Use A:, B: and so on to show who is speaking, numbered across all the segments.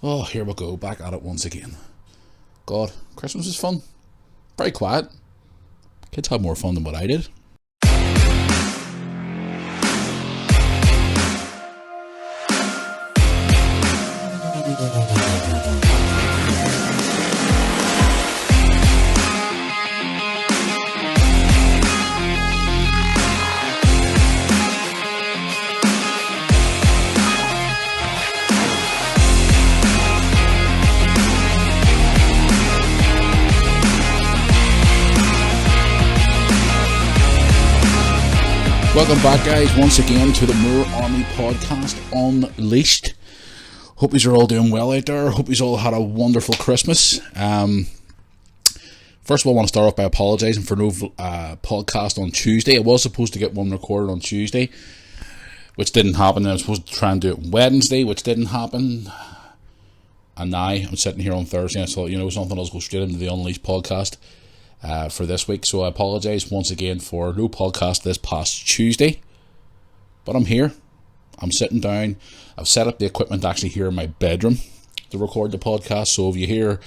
A: Oh, here we go, back at it once again. God, Christmas is fun. Very quiet. Kids had more fun than what I did. Welcome back, guys, once again to the Moore Army Podcast Unleashed. Hope you're all doing well out there. Hope you've all had a wonderful Christmas. First of all, I want to start off by apologising for no podcast on Tuesday. I was supposed to get one recorded on Tuesday, which didn't happen. I was supposed to try and do it Wednesday, which didn't happen. And now I'm sitting here on Thursday, and I thought, something, I'll go straight into the Unleashed podcast for this week. So I apologise once again for no podcast this past Tuesday. But I'm here. I'm sitting down. I've set up the equipment actually here in my bedroom to record the podcast. So if you hear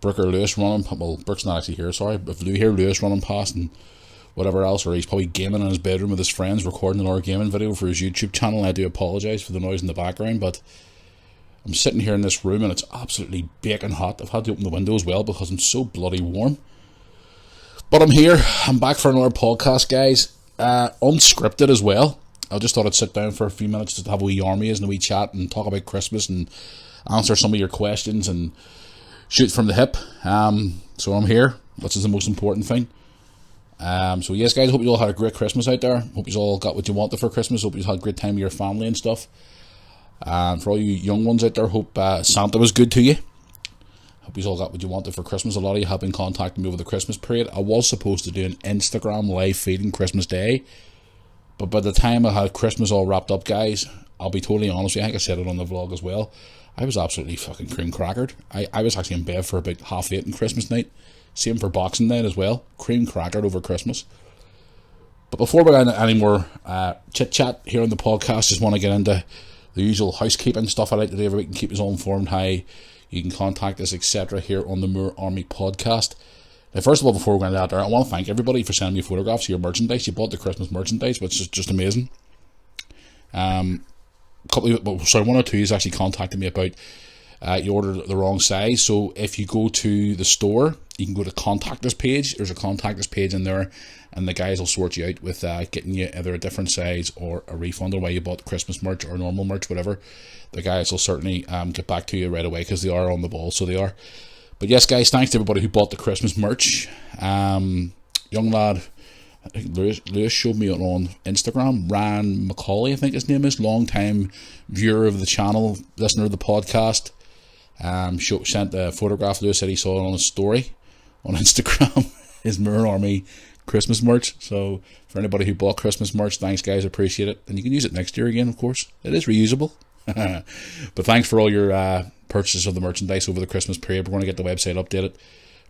A: Brooke or Lewis running, well, Brooke's not actually here, sorry. If you hear Lewis running past and whatever else, or he's probably gaming in his bedroom with his friends, recording another gaming video for his YouTube channel, I do apologise for the noise in the background. But I'm sitting here in this room and it's absolutely baking hot. I've had to open the window as well because I'm so bloody warm. But I'm here. I'm back for another podcast, guys. Unscripted as well. I just thought I'd sit down for a few minutes just to have a wee armies and a wee chat and talk about Christmas and answer some of your questions and shoot from the hip. So I'm here, which is the most important thing. So yes, guys, hope you all had a great Christmas out there. Hope you all got what you wanted for Christmas. Hope you had a great time with your family and stuff. And for all you young ones out there, hope Santa was good to you. Hope you all got what you wanted for Christmas. A lot of you have been contacting me over the Christmas period. I was supposed to do an Instagram live feed on Christmas Day, but by the time I had Christmas all wrapped up, guys, I'll be totally honest with you, I think I said it on the vlog as well, I was absolutely fucking cream crackered. I was actually in bed for about 8:30 on Christmas night. Same for Boxing Night as well. Cream crackered over Christmas. But before we get into any more chit chat here on the podcast, just want to get into the usual housekeeping stuff I like to do every week and keep us all informed how you can contact us, etc. here on the Moore Army Podcast. Now, first of all, before we go into that, I want to thank everybody for sending me photographs of your merchandise. You bought the Christmas merchandise, which is just amazing. One or two has actually contacted me about you ordered the wrong size. So if you go to the store, you can go to contact us page. There's a contact us page in there, and the guys will sort you out with getting you either a different size or a refund, or why you bought Christmas merch or normal merch, whatever. The guys will certainly get back to you right away because they are on the ball, so they are. But yes, guys, thanks to everybody who bought the Christmas merch. Young lad, I think Lewis showed me on Instagram, Ryan Macaulay, I think his name is, long time viewer of the channel, listener of the podcast. Sent a photograph. Lewis said he saw it on his story on Instagram, his Moore Army Christmas merch. So for anybody who bought Christmas merch, thanks, guys, appreciate it. And you can use it next year again, of course. It is reusable. But thanks for all your purchases of the merchandise over the Christmas period. We're going to get the website updated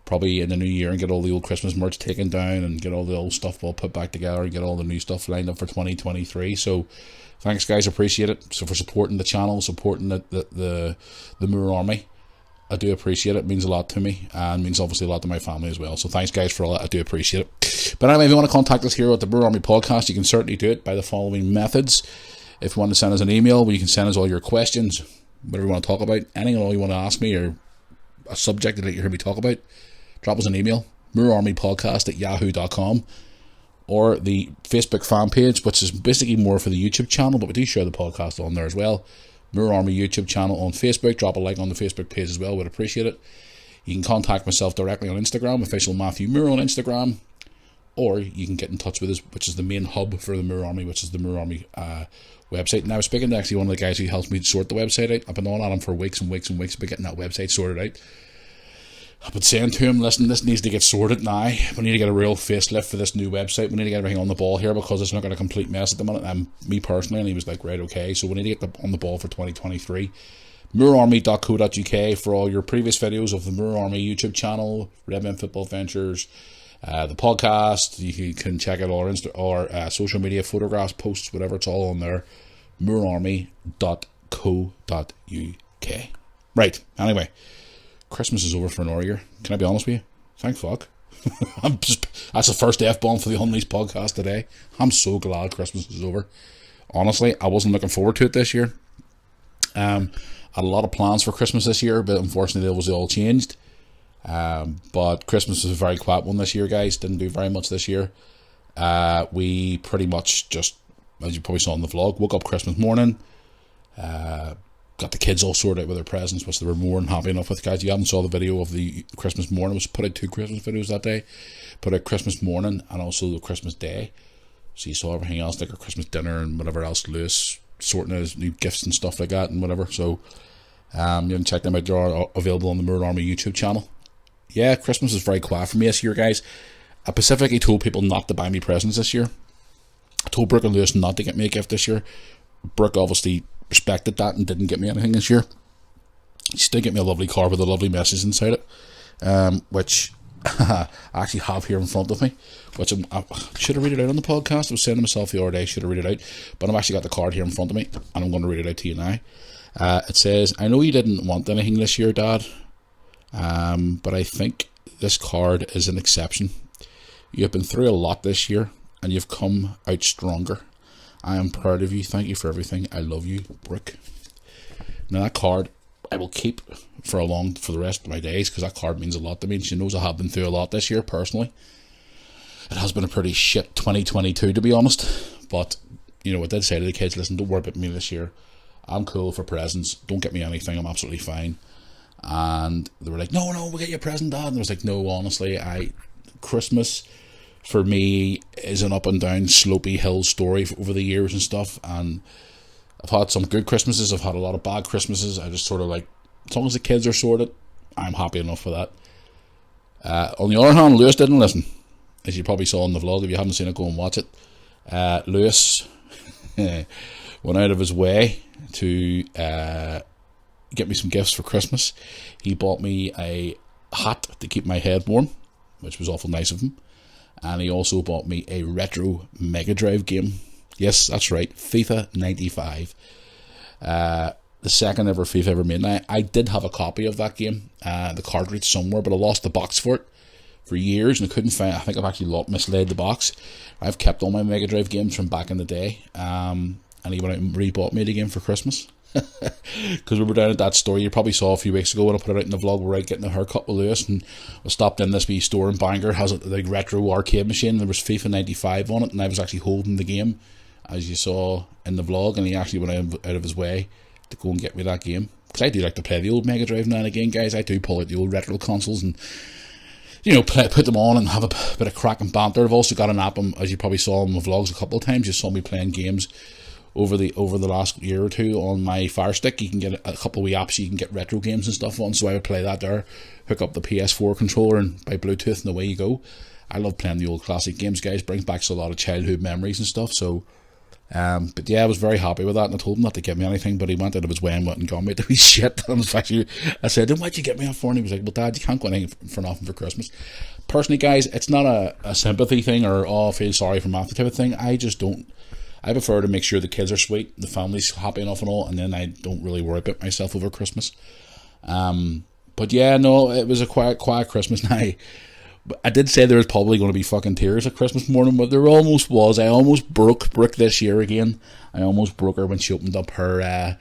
A: probably in the new year and get all the old Christmas merch taken down and get all the old stuff all put back together and get all the new stuff lined up for 2023. So thanks, guys, appreciate it. So for supporting the channel, supporting the Moore Army, I do appreciate it. It means a lot to me and means obviously a lot to my family as well. So thanks, guys, for all that. I do appreciate it. But anyway, if you want to contact us here at the Moore Army Podcast, you can certainly do it by the following methods. If you want to send us an email, you can send us all your questions, whatever you want to talk about, anything at all you want to ask me, or a subject that you hear me talk about, drop us an email, moorearmypodcast@yahoo.com, or the Facebook fan page, which is basically more for the YouTube channel, but we do share the podcast on there as well. Moore Army YouTube channel on Facebook. Drop a like on the Facebook page as well, would appreciate it. You can contact myself directly on Instagram, official Matthew Moore on Instagram, or you can get in touch with us, which is the main hub for the Moore Army, which is the Moore Army website. And I was speaking to actually one of the guys who helps me sort the website out. I've been on at him for weeks and weeks and weeks about getting that website sorted out. I've been saying to him, listen, this needs to get sorted now. We need to get a real facelift for this new website. We need to get everything on the ball here because it's not got a complete mess at the minute. And me personally, and he was like, right, okay. So we need to get on the ball for 2023. moorearmy.co.uk for all your previous videos of the Moore Army YouTube channel, Redmen Football Ventures, the podcast. You can check out our social media photographs, posts, whatever. It's all on there. moorearmy.co.uk. Right, anyway, Christmas is over for another year. Can I be honest with you? Thank fuck. That's the first F-bomb for the Unleashed podcast today. I'm so glad Christmas is over. Honestly, I wasn't looking forward to it this year. I had a lot of plans for Christmas this year, but unfortunately they was all changed. But Christmas was a very quiet one this year, guys. Didn't do very much this year. We pretty much just, as you probably saw in the vlog, woke up Christmas morning, got the kids all sorted out with their presents, which they were more than happy enough with, guys. You haven't saw the video of the Christmas morning. I was put out 2 Christmas videos that day. Put out Christmas morning and also the Christmas day. So you saw everything else, like our Christmas dinner and whatever else, Lewis sorting out his new gifts and stuff like that and whatever. So you can check them out. They're available on the Mirror Army YouTube channel. Yeah, Christmas is very quiet for me this year, guys. I specifically told people not to buy me presents this year. I told Brooke and Lewis not to get me a gift this year. Brooke obviously respected that and didn't get me anything this year. She did get me a lovely card with a lovely message inside it, which I actually have here in front of me, which I should have read it out on the podcast. I was saying to myself the other day, I should have read it out, but I've actually got the card here in front of me, and I'm going to read it out to you now. It says, "I know you didn't want anything this year, Dad, but I think this card is an exception. You have been through a lot this year, and you've come out stronger. I am proud of you. Thank you for everything. I love you, Brooke." Now that card I will keep for the rest of my days, because that card means a lot to me. She knows I have been through a lot this year personally. It has been a pretty shit 2022, to be honest. But you know, I did say to the kids, listen, don't worry about me this year. I'm cool for presents. Don't get me anything. I'm absolutely fine. And they were like, no, we'll get you a present, Dad. And I was like, no, honestly, Christmas for me is an up and down slopey hill story over the years and stuff. And I've had some good Christmases. I've had a lot of bad Christmases. I just sort of like, as long as the kids are sorted, I'm happy enough with that. On the other hand, Lewis didn't listen. As you probably saw in the vlog. If you haven't seen it, go and watch it. Lewis went out of his way to get me some gifts for Christmas. He bought me a hat to keep my head warm, which was awful nice of him. And he also bought me a retro Mega Drive game. Yes, that's right, FIFA 95. The second ever FIFA ever made. Now, I did have a copy of that game, the cartridge somewhere, but I lost the box for it for years and I couldn't find it. I think I've actually mislaid the box. I've kept all my Mega Drive games from back in the day. And he went out and rebought me the game for Christmas. Because we were down at that store you probably saw a few weeks ago when I put it out in the vlog. We're out getting a haircut with Lewis, and we stopped in this wee store in Bangor. Has a like retro arcade machine. There was FIFA 95 on it, and I was actually holding the game, as you saw in the vlog. And he actually went out of his way to go and get me that game, because I do like to play the old Mega Drive now and again, guys. I do pull out the old retro consoles and, you know, put them on and have a bit of crack and banter. I've also got an app, as you probably saw in my vlogs a couple of times. You saw me playing games over the last year or two on my Fire Stick. You can get a couple of wee apps you can get retro games and stuff on, so I would play that there, hook up the PS4 controller and by Bluetooth, and away you go. I love playing the old classic games, guys. Brings back a lot of childhood memories and stuff. So but yeah, I was very happy with that, and I told him not to get me anything, but he went out of his way and went and got me the wee shit. And I said, then why'd you get me that for? And he was like, well, Dad, you can't go anything for nothing for Christmas. Personally, guys, it's not a sympathy thing or, oh, I feel sorry for Matthew type of thing. I prefer to make sure the kids are sweet, the family's happy enough and all, and then I don't really worry about myself over Christmas. But yeah, no, it was a quiet Christmas night. I did say there was probably going to be fucking tears at Christmas morning, but there almost was. I almost broke Brooke this year again. I almost broke her when she opened up her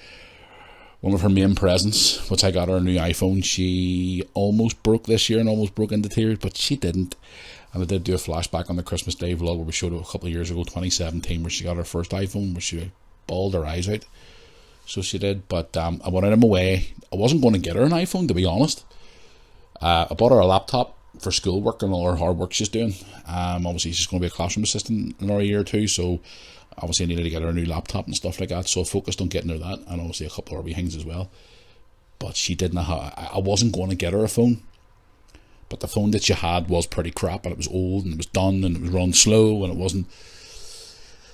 A: one of her main presents, which I got her a new iPhone. She almost broke this year and almost broke into tears, but she didn't. And I did do a flashback on the Christmas Day vlog where we showed it a couple of years ago, 2017, where she got her first iPhone, where she bawled her eyes out. So she did, but I went out of my way. I wasn't going to get her an iPhone, to be honest. I bought her a laptop for schoolwork and all her hard work she's doing. Obviously, she's going to be a classroom assistant in another year or two, so obviously I needed to get her a new laptop and stuff like that. So I focused on getting her that, and obviously a couple of other wee things as well. But she didn't have. I wasn't going to get her a phone. But the phone that she had was pretty crap, and it was old, and it was done, and it was run slow, and it wasn't.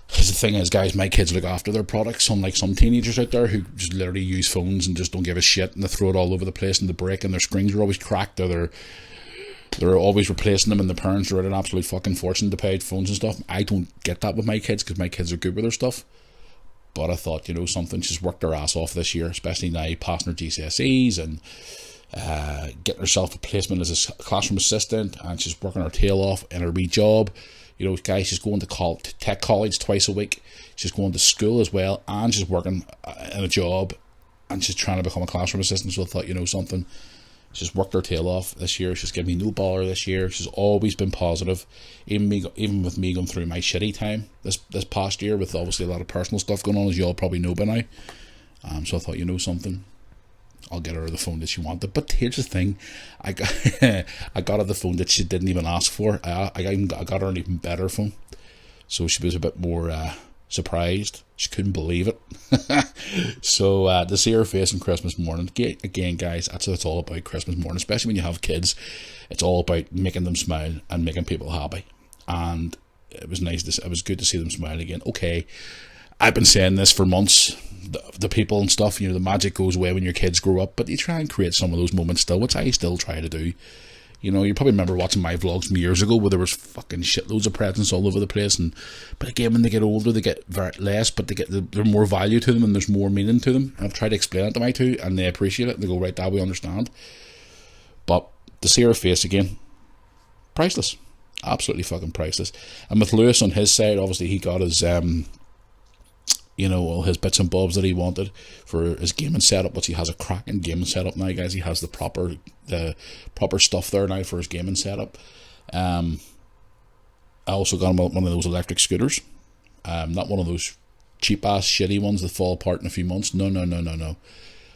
A: Because the thing is, guys, my kids look after their products, unlike some teenagers out there who just literally use phones and just don't give a shit, and they throw it all over the place, and they break, and their screens are always cracked, or they're always replacing them, and the parents are at an absolute fucking fortune to pay phones and stuff. I don't get that with my kids, because my kids are good with their stuff. But I thought, something, she's worked her ass off this year, especially now passing her GCSEs and getting herself a placement as a classroom assistant, and she's working her tail off in her wee job. Guys, she's going to tech college twice a week. She's going to school as well, and she's working in a job, and she's trying to become a classroom assistant. So I thought, something, she's worked her tail off this year. She's given me no bother this year. She's always been positive, even with me going through my shitty time this past year, with obviously a lot of personal stuff going on, as you all probably know by now. So I thought, something, I'll get her the phone that she wanted. But here's the thing, I got I got her the phone that she didn't even ask for. I got her an even better phone, so she was a bit more surprised. She couldn't believe it. So to see her face on Christmas morning, again, guys, that's what it's all about. Christmas morning, especially when you have kids, it's all about making them smile and making people happy. And it was nice. It was good to see them smile again. Okay, I've been saying this for months. The people and stuff, the magic goes away when your kids grow up, but you try and create some of those moments still, which I still try to do. You probably remember watching my vlogs from years ago where there was fucking shitloads of presents all over the place, but again, when they get older, they get very less, but there's more value to them and there's more meaning to them. And I've tried to explain it to my two, and they appreciate it, and they go, right, Dad, we understand. But to see her face again, priceless. Absolutely fucking priceless. And with Lewis on his side, obviously he got his all his bits and bobs that he wanted for his gaming setup, which he has a cracking gaming setup now, guys. He has the proper stuff there now for his gaming setup. I also got him one of those electric scooters, not one of those cheap ass shitty ones that fall apart in a few months. No.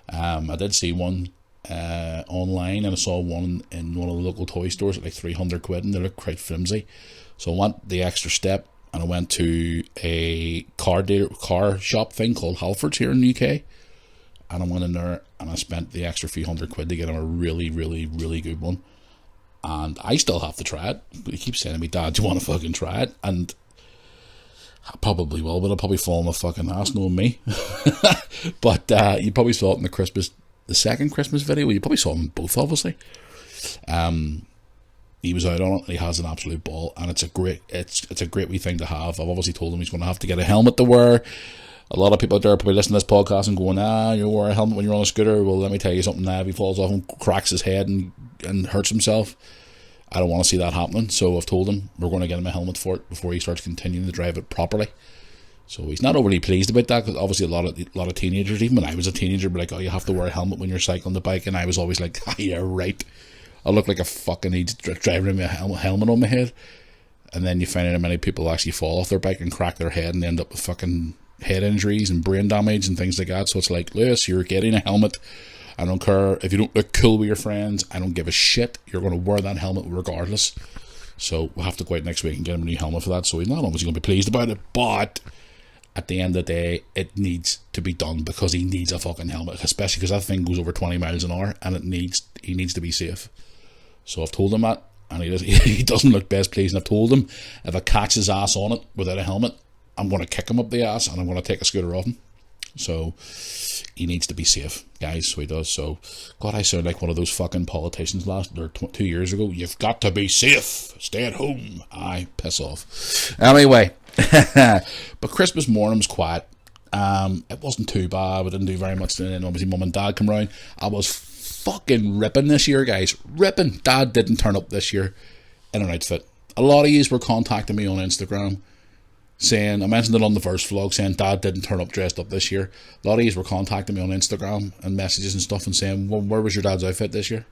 A: I did see one online, and I saw one in one of the local toy stores at like 300 quid, and they look quite flimsy. So I went the extra step, and I went to a car shop thing called Halfords here in the UK, and I went in there and I spent the extra few hundred quid to get him a really, really, really good one. And I still have to try it, but he keeps saying to me, Dad, do you want to fucking try it? And I probably will, but I'll probably fall on my fucking ass, knowing me. But you probably saw it in the second Christmas video. You probably saw them both, obviously. He was out on it. He has an absolute ball, and it's a great wee thing to have. I've obviously told him he's going to have to get a helmet to wear. A lot of people out there are probably listening to this podcast and going, you wear a helmet when you're on a scooter. Well, let me tell you something now. If he falls off and cracks his head and hurts himself, I don't want to see that happening. So I've told him we're going to get him a helmet for it before he starts continuing to drive it properly. So he's not overly pleased about that, because obviously a lot of teenagers, even when I was a teenager, were like, you have to wear a helmet when you're cycling the bike, and I was always like, yeah, right. I look like a fucking idiot driving with a helmet on my head. And then you find out how many people actually fall off their bike and crack their head and end up with fucking head injuries and brain damage and things like that. So it's like, Lewis, you're getting a helmet. I don't care if you don't look cool with your friends. I don't give a shit. You're going to wear that helmet regardless. So we'll have to go out next week and get him a new helmet for that. So he's not obviously going to be pleased about it, but at the end of the day, it needs to be done, because he needs a fucking helmet, especially because that thing goes over 20 miles an hour, and he needs to be safe. So I've told him that, and he doesn't look best pleased. And I've told him if I catch his ass on it without a helmet, I'm going to kick him up the ass, and I'm going to take a scooter off him. So he needs to be safe, guys. So he does. So, God, I sound like one of those fucking politicians 2 years ago. You've got to be safe. Stay at home. Aye, piss off. Anyway, but Christmas morning was quiet. It wasn't too bad. We didn't do very much. Then obviously Mum and Dad come round. I was fucking ripping this year, guys. Ripping. Dad didn't turn up this year in an outfit. A lot of yous were contacting me on Instagram saying, I mentioned it on the first vlog, saying Dad didn't turn up dressed up this year. A lot of yous were contacting me on Instagram and messages and stuff and saying, well, where was your dad's outfit this year?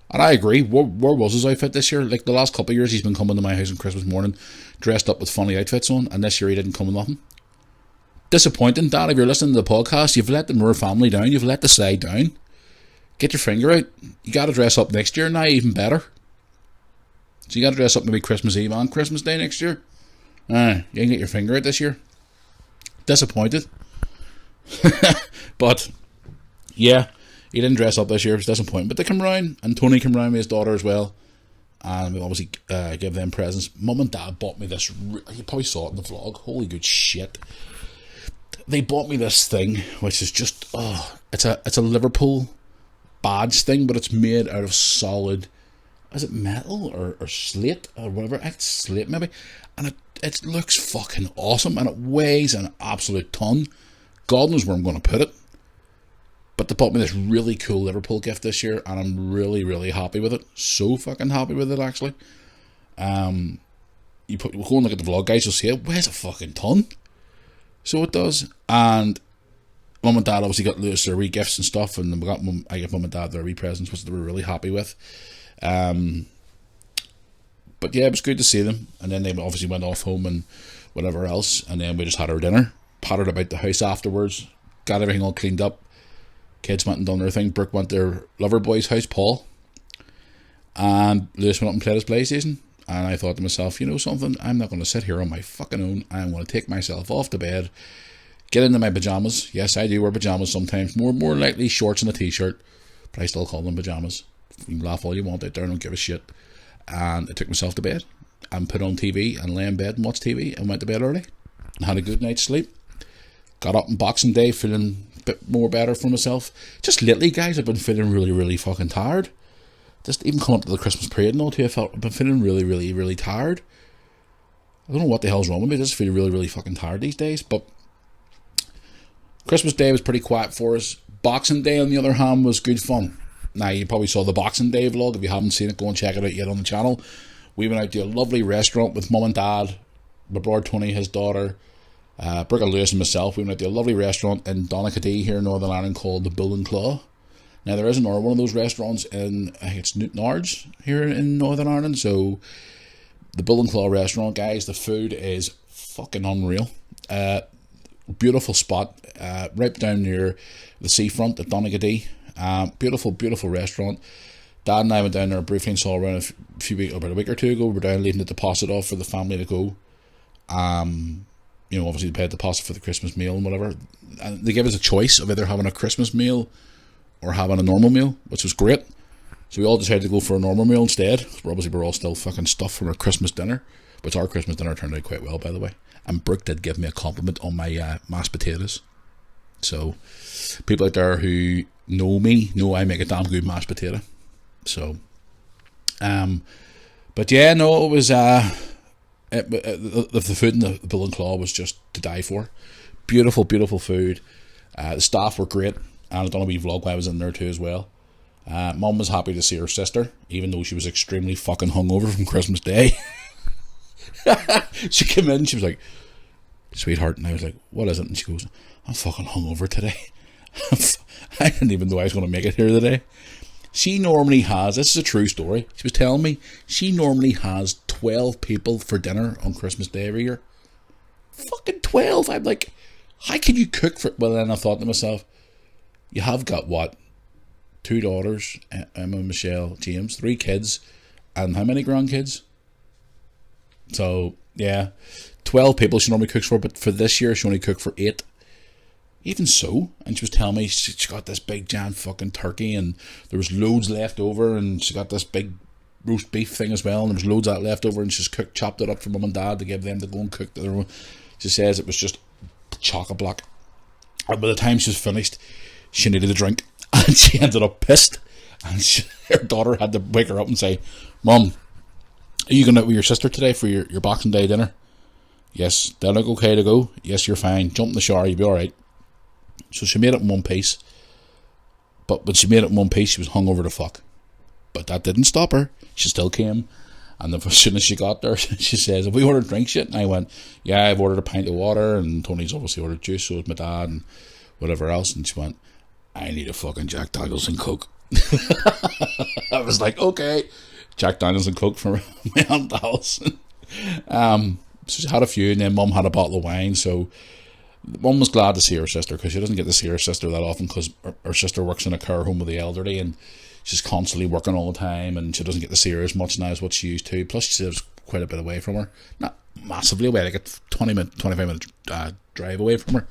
A: And I agree. Where was his outfit this year? Like the last couple of years, he's been coming to my house on Christmas morning dressed up with funny outfits on, and this year he didn't come with nothing. Disappointing, Dad. If you're listening to the podcast, you've let the Moore family down. You've let the side down. Get your finger out. You got to dress up next year now, even better. So you got to dress up maybe Christmas Eve and Christmas Day next year. You can get your finger out this year. Disappointed. But yeah, he didn't dress up this year. It was disappointing. But they come round, and Tony came round with his daughter as well, and we obviously gave them presents. Mum and Dad bought me this. You probably saw it in the vlog. Holy good shit! They bought me this thing, which is just it's a Liverpool badge thing, but it's made out of solid. Is it metal or slate or whatever? It's slate maybe, and it looks fucking awesome, and it weighs an absolute ton. God knows where I'm going to put it. But they bought me this really cool Liverpool gift this year, and I'm really, really happy with it. So fucking happy with it, actually. We'll go and look at the vlog, guys. You'll see it weighs a fucking ton. So it does. And Mum and Dad obviously got Lewis their wee gifts and stuff, and I gave Mum and Dad their wee presents, which they were really happy with. But yeah, it was good to see them. And then they obviously went off home and whatever else, and then we just had our dinner, pattered about the house afterwards, got everything all cleaned up. Kids went and done their thing. Brooke went to their lover boy's house, Paul, and Lewis went up and played his PlayStation. And I thought to myself, you know something, I'm not going to sit here on my fucking own. I'm going to take myself off to bed, get into my pyjamas. Yes, I do wear pyjamas sometimes, more likely shorts and a t-shirt, but I still call them pyjamas. You can laugh all you want out there, I don't give a shit. And I took myself to bed and put on TV and lay in bed and watch TV and went to bed early and had a good night's sleep. Got up on Boxing Day feeling a bit more better for myself. Just lately, guys, I've been feeling really, really fucking tired. Just even coming up to the Christmas parade and all too, I've been feeling really, really, really tired. I don't know what the hell's wrong with me. I just feel really, really fucking tired these days. But Christmas Day was pretty quiet for us. Boxing Day, on the other hand, was good fun. Now, you probably saw the Boxing Day vlog. If you haven't seen it, go and check it out yet on the channel. We went out to a lovely restaurant with Mum and Dad, my brother Tony, his daughter, Brooke and Lewis and myself. We went out to a lovely restaurant in Donaghadee here in Northern Ireland called the Bull and Claw. Now, there is another one of those restaurants in, I think it's Newtownards here in Northern Ireland. So, the Bull and Claw restaurant, guys, the food is fucking unreal. Beautiful spot, right down near the seafront at Donaghadee. Beautiful, beautiful restaurant. Dad and I went down there briefly and saw around about a week or two ago. We were down leaving the deposit off for the family to go. Obviously they paid the deposit for the Christmas meal and whatever. And they gave us a choice of either having a Christmas meal or having a normal meal, which was great. So we all decided to go for a normal meal instead. We're all still fucking stuffed from our Christmas dinner, which our Christmas dinner turned out quite well, by the way. And Brooke did give me a compliment on my mashed potatoes. So people out there who know me know I make a damn good mashed potato. So, but yeah, no, it was the food in the Bull and Claw was just to die for. Beautiful, beautiful food. The staff were great, and I've done a wee vlog while I was in there too as well. Mum was happy to see her sister, even though she was extremely fucking hungover from Christmas Day. She came in, she was like, "Sweetheart," and I was like, "What is it?" And she goes, "I'm fucking hungover today." I didn't even know I was going to make it here today. She normally has, this is a true story, she was telling me, she normally has 12 people for dinner on Christmas Day every year. Fucking 12! I'm like, how can you cook for... Well, then I thought to myself, you have got what? 2 daughters, Emma, Michelle, James, 3 kids, and how many grandkids? So, yeah, 12 people she normally cooks for, but for this year she only cooked for 8. Even so, and she was telling me she got this big giant fucking turkey and there was loads left over, and she got this big roast beef thing as well, and there was loads of that left over, and she's chopped it up for Mum and Dad to give them to go and cook their own. She says it was just chock-a-block. And by the time she was finished, she needed a drink, and she ended up pissed, and her daughter had to wake her up and say, "Mum, are you going out with your sister today for your Boxing Day dinner?" "Yes." "They're like okay to go?" "Yes, you're fine. Jump in the shower, you'll be alright." So she made it in one piece. But when she made it in one piece, she was hungover to fuck. But that didn't stop her. She still came. And as soon as she got there, she says, "Have we ordered drinks yet?" And I went, "Yeah, I've ordered a pint of water." And Tony's obviously ordered juice, so has my dad and whatever else. And she went, "I need a fucking Jack Daniels and Coke." I was like, okay. Jack Daniels and Coke for my Aunt Alison. So she had a few, and then Mum had a bottle of wine. So Mum was glad to see her sister, because she doesn't get to see her sister that often, because her sister works in a care home with the elderly, and she's constantly working all the time, and she doesn't get to see her as much now as what she used to. Plus she lives quite a bit away from her, not massively away, like a 25 minute drive away from her.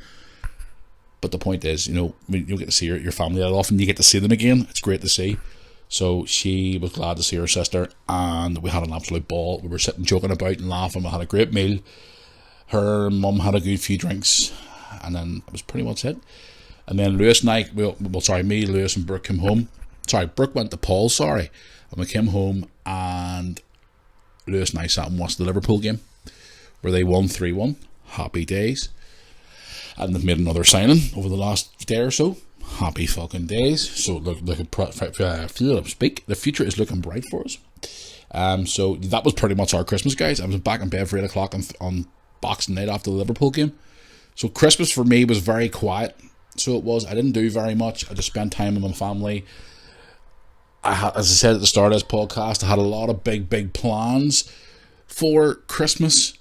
A: But the point is, you don't get to see your family that often. You get to see them again. It's great to see. So she was glad to see her sister, and we had an absolute ball. We were sitting joking about and laughing. We had a great meal. Her mum had a good few drinks, and then that was pretty much it. And then Lewis and I, me, Lewis and Brooke came home. Brooke went to Paul's, and we came home, and Lewis and I sat and watched the Liverpool game, where they won 3-1. Happy days. And they've made another signing over the last day or so. Happy fucking days. So the future is looking bright for us. So that was pretty much our Christmas, guys. I was back in bed for 8 o'clock on Boxing Night after the Liverpool game. So Christmas for me was very quiet. So it was. I didn't do very much. I just spent time with my family. As I said at the start of this podcast, I had a lot of big plans for Christmas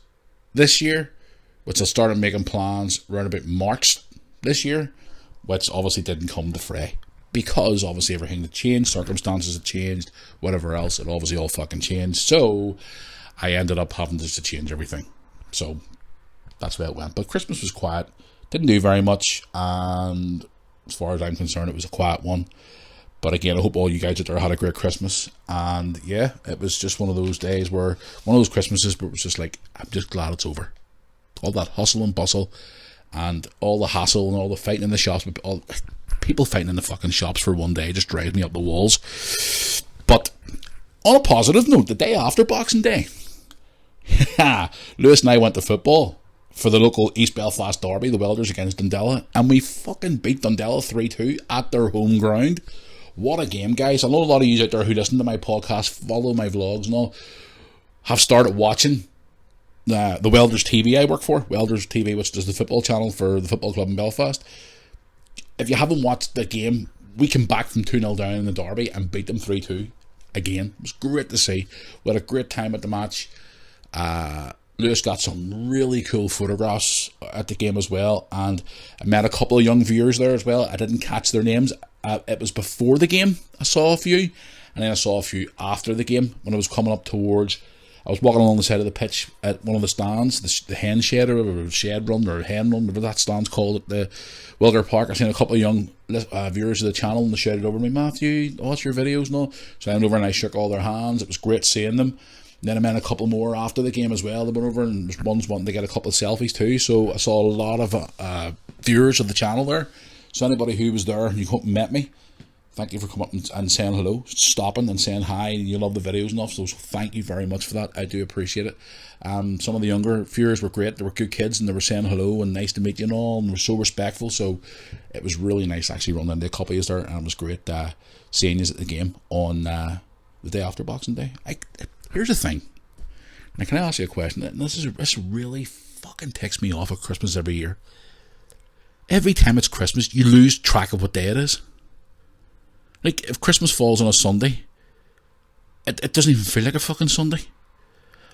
A: this year, which I started making plans around about March this year, which obviously didn't come to fray. Because obviously everything had changed, circumstances had changed, whatever else, it obviously all fucking changed. So I ended up having to change everything. So that's where it went. But Christmas was quiet, didn't do very much, and as far as I'm concerned, it was a quiet one. But again, I hope all you guys out there had a great Christmas. And yeah, it was just one of those days where, one of those Christmases where it was just like, I'm just glad it's over. All that hustle and bustle, and all the hassle and all the fighting in the shops, all people fighting in the fucking shops for one day just drives me up the walls. But on a positive note, the day after Boxing Day, Lewis and I went to football for the local East Belfast derby, the Welders against Dundela, and we fucking beat Dundela 3-2 at their home ground. What a game, guys. I know a lot of you out there who listen to my podcast, follow my vlogs and all, have started watching the Welders TV I work for, Welders TV, which is the football channel for the football club in Belfast. If you haven't watched the game, we came back from 2-0 down in the derby and beat them 3-2 again. It was great to see. We had a great time at the match. Lewis got some really cool photographs at the game as well, and I met a couple of young viewers there as well. I didn't catch their names. It was before the game I saw a few, and then I saw a few after the game when I was coming up towards. I was walking along the side of the pitch at one of the stands, the hen shed or shed run or hen run, whatever that stand's called at the Wilder Park. I seen a couple of young viewers of the channel, and they shouted over me, Matthew, watch your videos and all. So I went over and I shook all their hands. It was great seeing them. And then I met a couple more after the game as well. They went over, and there's ones wanting to get a couple of selfies too. So I saw a lot of viewers of the channel there. So anybody who was there and you met me, thank you for coming up and saying hello, stopping and saying hi. You love the videos and stuff, so thank you very much for that. I do appreciate it. Some of the younger viewers were great. They were good kids, and they were saying hello and nice to meet you and all, and were so respectful. So it was really nice actually running into a couple of you there, and it was great seeing you at the game on the day after Boxing Day. Here's the thing. Now, can I ask you a question? And this really fucking ticks me off at Christmas every year. Every time it's Christmas, you lose track of what day it is. Like, if Christmas falls on a Sunday, it doesn't even feel like a fucking Sunday.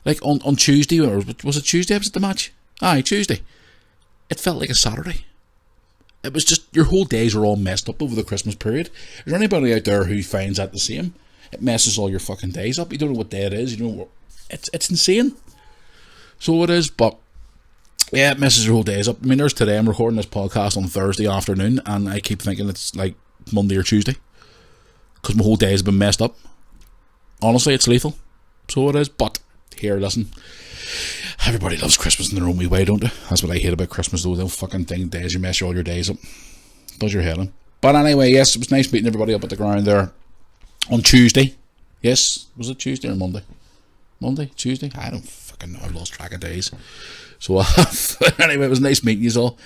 A: Like, on Tuesday, or was it Tuesday? Was it the match? Aye, Tuesday. It felt like a Saturday. It was just, your whole days are all messed up over the Christmas period. Is there anybody out there who finds that the same? It messes all your fucking days up. You don't know what day it is. You don't know what, it's insane. So it is, but yeah, it messes your whole days up. I mean, there's today, I'm recording this podcast on Thursday afternoon, and I keep thinking it's like Monday or Tuesday, because my whole day has been messed up. Honestly, it's lethal. So it is, but here, listen. Everybody loves Christmas in their own wee way, don't they? That's what I hate about Christmas, though. Those fucking days, you mess all your days up. Does your head in. But anyway, yes, it was nice meeting everybody up at the ground there on Tuesday. Yes, was it Tuesday or Monday? Monday? Tuesday? I don't fucking know. I've lost track of days. So anyway, it was nice meeting you all.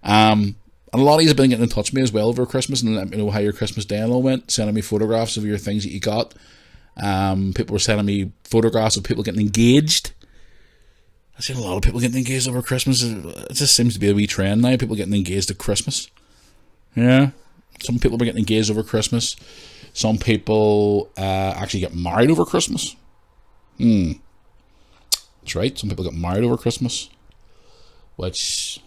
A: And a lot of you have been getting in touch with me as well over Christmas and let me know how your Christmas day and all went, sending me photographs of your things that you got. People were sending me photographs of people getting engaged. I've seen a lot of people getting engaged over Christmas. It just seems to be a wee trend now, people getting engaged at Christmas. Yeah. Some people were getting engaged over Christmas. Some people actually get married over Christmas. That's right, some people get married over Christmas, which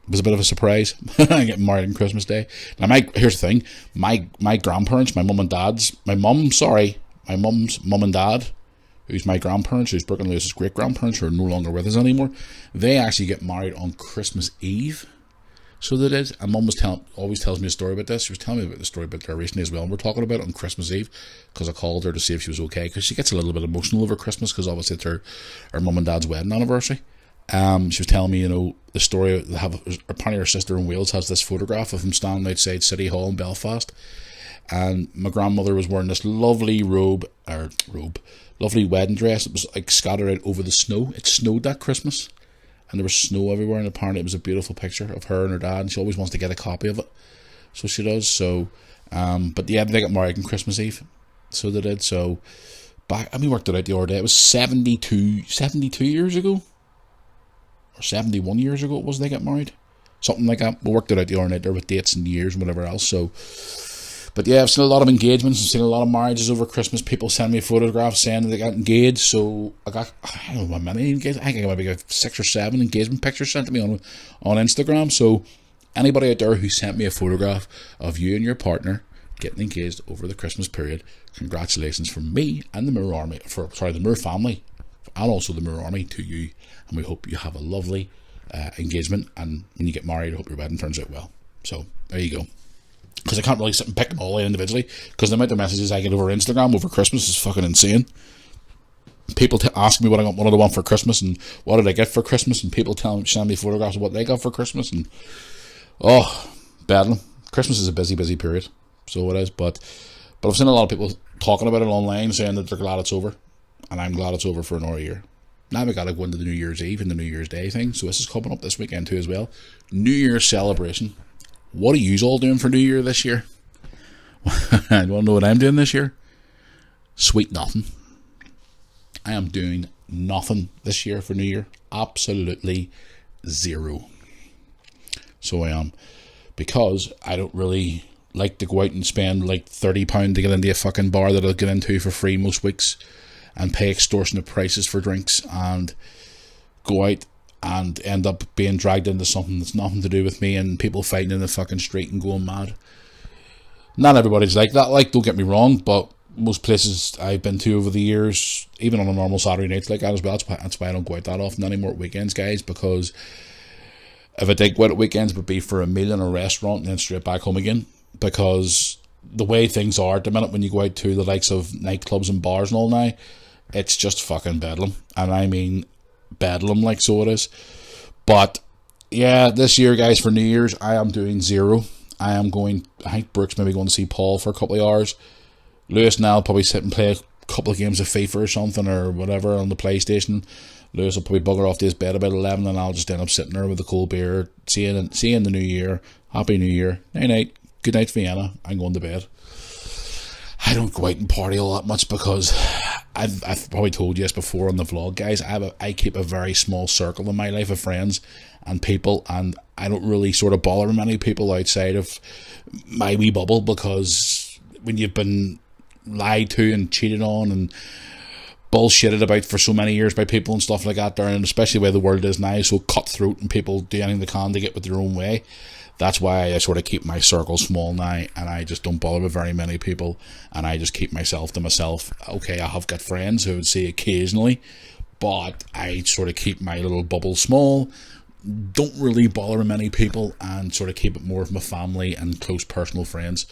A: was a bit of a surprise. Getting married on Christmas Day. Now, here's the thing. My grandparents, my mum's mum and dad, who's my grandparents, who's Brooke and Lewis's great-grandparents, who are no longer with us anymore, they actually get married on Christmas Eve. So they did. And Mum always tells me a story about this. She was telling me about the story about her recently as well. And we're talking about it on Christmas Eve because I called her to see if she was okay, because she gets a little bit emotional over Christmas because obviously it's her mum and dad's wedding anniversary. She was telling me, the story. Apparently her sister in Wales has this photograph of them standing outside City Hall in Belfast. and my grandmother was wearing this lovely lovely wedding dress. It was like scattered out over the snow. It snowed that Christmas, and there was snow everywhere, and apparently it was a beautiful picture of her and her dad, and she always wants to get a copy of it, so she does. So but yeah, they got married on Christmas Eve, so they did. So we worked it out the other day. It was 72 years ago, or 71 years ago it was they got married, something like that. We worked it out the other night there with dates and years and whatever else. So, but yeah, I've seen a lot of engagements, I've seen a lot of marriages over Christmas. People send me photographs saying that they got engaged. So I don't know how many engagements. I think I maybe got 6 or 7 engagement pictures sent to me on Instagram. So anybody out there who sent me a photograph of you and your partner getting engaged over the Christmas period, congratulations from me and the Moore Army, the Moore family, and also the Moore Army to you. And we hope you have a lovely engagement, and when you get married, I hope your wedding turns out well. So there you go. Because I can't really sit and pick them all in individually, because the amount of messages I get over Instagram over Christmas is fucking insane. People ask me what I want for Christmas and what did I get for Christmas, and people send me photographs of what they got for Christmas, and bedlam. Christmas is a busy period, so it is. But I've seen a lot of people talking about it online, saying that they're glad it's over, and I'm glad it's over for another year. Now we got to go into the New Year's Eve and the New Year's Day thing, so this is coming up this weekend too as well. New Year's celebration. What are you all doing for New Year this year? I want to know what I'm doing this year. Sweet nothing. I am doing nothing this year for New Year. Absolutely zero. So I am. Because I don't really like to go out and spend like £30 to get into a fucking bar that I'll get into for free most weeks, and pay extortionate prices for drinks, and go out and end up being dragged into something that's nothing to do with me, and people fighting in the fucking street and going mad. Not everybody's like that, don't get me wrong, but most places I've been to over the years, even on a normal Saturday night like that as well, that's why I don't go out that often anymore at weekends, guys, because if I did go out at weekends, it would be for a meal in a restaurant and then straight back home again, because the way things are at the minute when you go out to the likes of nightclubs and bars and all now, it's just fucking bedlam, and I mean bedlam, so it is. But yeah, this year, guys, for New Year's, I am doing zero. I think Brooke's maybe going to see Paul for a couple of hours. Lewis and I'll probably sit and play a couple of games of FIFA or something or whatever on the PlayStation. Lewis will probably bugger off to his bed about 11, and I'll just end up sitting there with a cold beer, seeing the New Year. Happy New Year. Night night. Good night, Vienna. I'm going to bed. I don't go out and party all that much because I've probably told you this before on the vlog, guys. I keep a very small circle in my life of friends and people, and I don't really sort of bother many people outside of my wee bubble, because when you've been lied to and cheated on and bullshitted about for so many years by people and stuff like that there, and especially where the world is now, so cutthroat and people do anything they can to get with their own way. That's why I sort of keep my circle small now, and I just don't bother with very many people, and I just keep myself to myself. Okay, I have got friends who I would see occasionally, but I sort of keep my little bubble small, don't really bother with many people, and sort of keep it more of my family and close personal friends.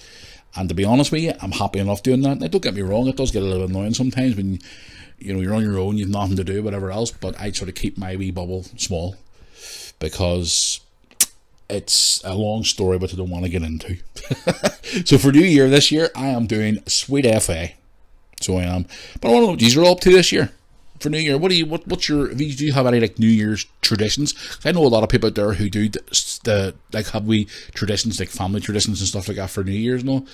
A: And to be honest with you, I'm happy enough doing that. Now, don't get me wrong, it does get a little annoying sometimes when you're on your own, you've nothing to do, whatever else, but I sort of keep my wee bubble small, because it's a long story but I don't want to get into. So for New Year this year, I am doing sweet FA. So I am. But I want to know what you're all up to this year for New Year. Do you have any New Year's traditions? I know a lot of people out there who do have we traditions, like family traditions and stuff like that for New Year's and all.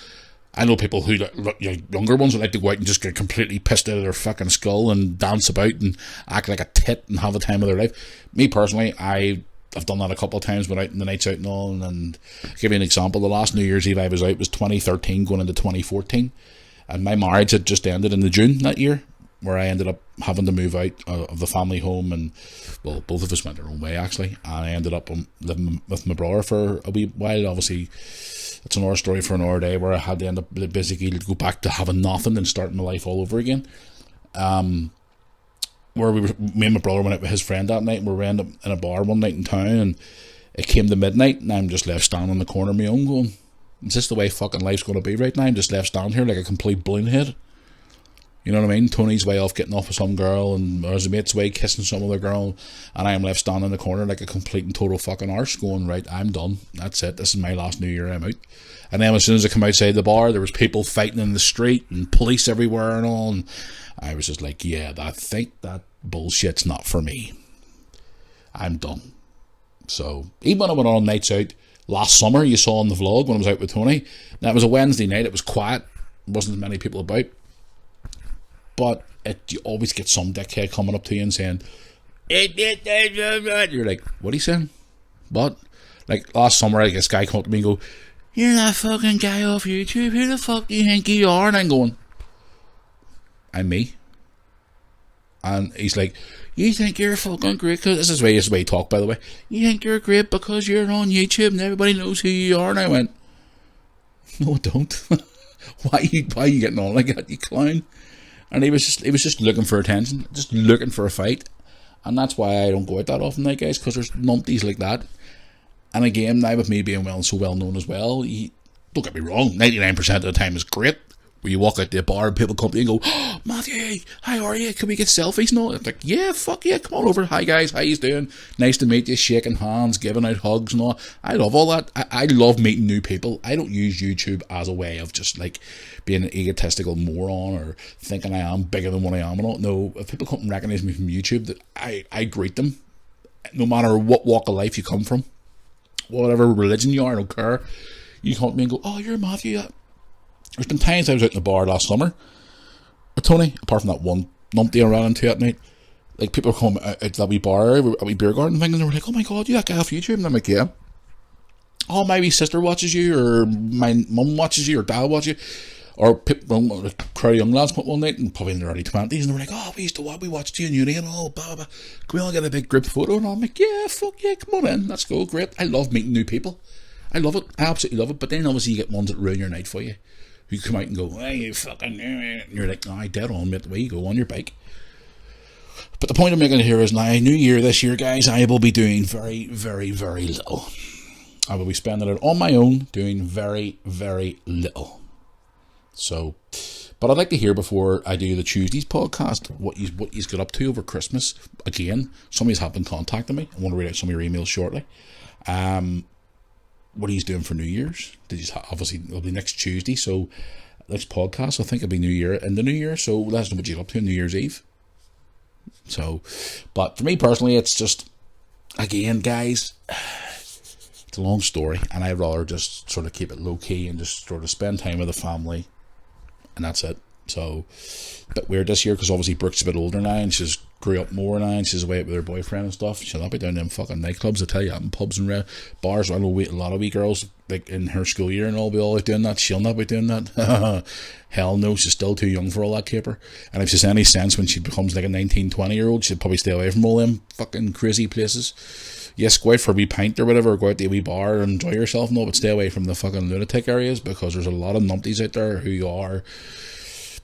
A: I know people who, younger ones, that like to go out and just get completely pissed out of their fucking skull and dance about and act like a tit and have the time of their life. Me personally, I've done that a couple of times, went out in the nights out and all, and I'll give you an example. The last New Year's Eve I was out was 2013 going into 2014, and my marriage had just ended in the June that year, where I ended up having to move out of the family home, and well, both of us went our own way actually, and I ended up living with my brother for a wee while. Obviously it's another story for another day, where I had to end up basically go back to having nothing and starting my life all over again. Where me and my brother went out with his friend that night, and we were in a bar one night in town, and it came to midnight, and I'm just left standing in the corner of my own going, is this the way fucking life's going to be right now? I'm just left standing here like a complete balloon head. You know what I mean? Tony's way off getting off with some girl, and or his mate's way kissing some other girl, and I am left standing in the corner like a complete and total fucking arse going, right, I'm done. That's it. This is my last New Year, I'm out. And then as soon as I come outside the bar, there was people fighting in the street and police everywhere and all, and I was just like, yeah, I think that bullshit's not for me. I'm done. So, even when I went on nights out last summer, you saw in the vlog when I was out with Tony, that was a Wednesday night, it was quiet, wasn't as many people about, but you always get some dickhead coming up to you and saying, you're like, what are you saying? What? Like, last summer, like, this guy came up to me and go, you're that fucking guy off YouTube, who the fuck do you think you are? And I'm going, I'm me. And he's like, you think you're fucking great, because this is the way he talk, by the way. You think you're great because you're on YouTube and everybody knows who you are? And I went, no, I don't. Why are you getting on like that, you clown? And he was just looking for attention, just looking for a fight. And that's why I don't go out that often, like, guys, because there's numpties like that. And again, now with me being so well known as well, don't get me wrong, 99% of the time is great. Where you walk out the bar and people come to you and go, oh, Matthew, how are you? Can we get selfies? No, it's like, yeah, fuck yeah, come on over. Hi guys, how you doing? Nice to meet you. Shaking hands, giving out hugs and all. I love all that. I love meeting new people. I don't use YouTube as a way of just like being an egotistical moron or thinking I am bigger than what I am and all. No, if people come and recognize me from YouTube, I greet them. No matter what walk of life you come from, whatever religion you are, I don't care. You come to me and go, oh, you're Matthew. There's been times I was out in the bar last summer with Tony, apart from that one numpty I ran into at night. Like, people are coming out to that wee bar, a wee beer garden thing, and they were like, oh my god, you that guy off YouTube? And I'm like, yeah. Oh, my wee sister watches you, or my mum watches you, or dad watches you. Or people, a crowd of young lads come up one night, and probably in their early 20s, and they were like, oh, we watched you in uni and all, blah, blah. Can we all get a big group photo? And I'm like, yeah, fuck yeah, come on in, let's go, great. I love meeting new people. I love it, I absolutely love it. But then obviously you get ones that ruin your night for you. You come out and go, hey, you fucking, and you're like, oh, I dead on, mate, the way you go on your bike. But the point I'm making here is now, New Year this year, guys, I will be doing very, very, very little. I will be spending it on my own, doing very, very little. So, but I'd like to hear before I do the Tuesdays podcast, what you got up to over Christmas. Again, somebody's have been contacting me. I want to read out some of your emails shortly. What he's doing for New Year's. Obviously it'll be next Tuesday, so next podcast I think it'll be New Year in the New Year, so let us know what you're up to on New Year's Eve. So, but for me personally, it's just, again, guys, it's a long story, and I'd rather just sort of keep it low key and just sort of spend time with the family, and that's it. So, a bit weird this year because obviously Brooke's a bit older now and she's grew up more now and she's away with her boyfriend and stuff. She'll not be down them fucking nightclubs, I tell you, and pubs and bars. I know a lot of wee girls like in her school year and all be always doing that. She'll not be doing that. Hell no, she's still too young for all that caper. And if she's any sense when she becomes like a 19, 20-year-old, she'll probably stay away from all them fucking crazy places. Yes, go out for a wee pint or whatever, or go out to a wee bar and enjoy yourself, no, but stay away from the fucking lunatic areas because there's a lot of numpties out there who are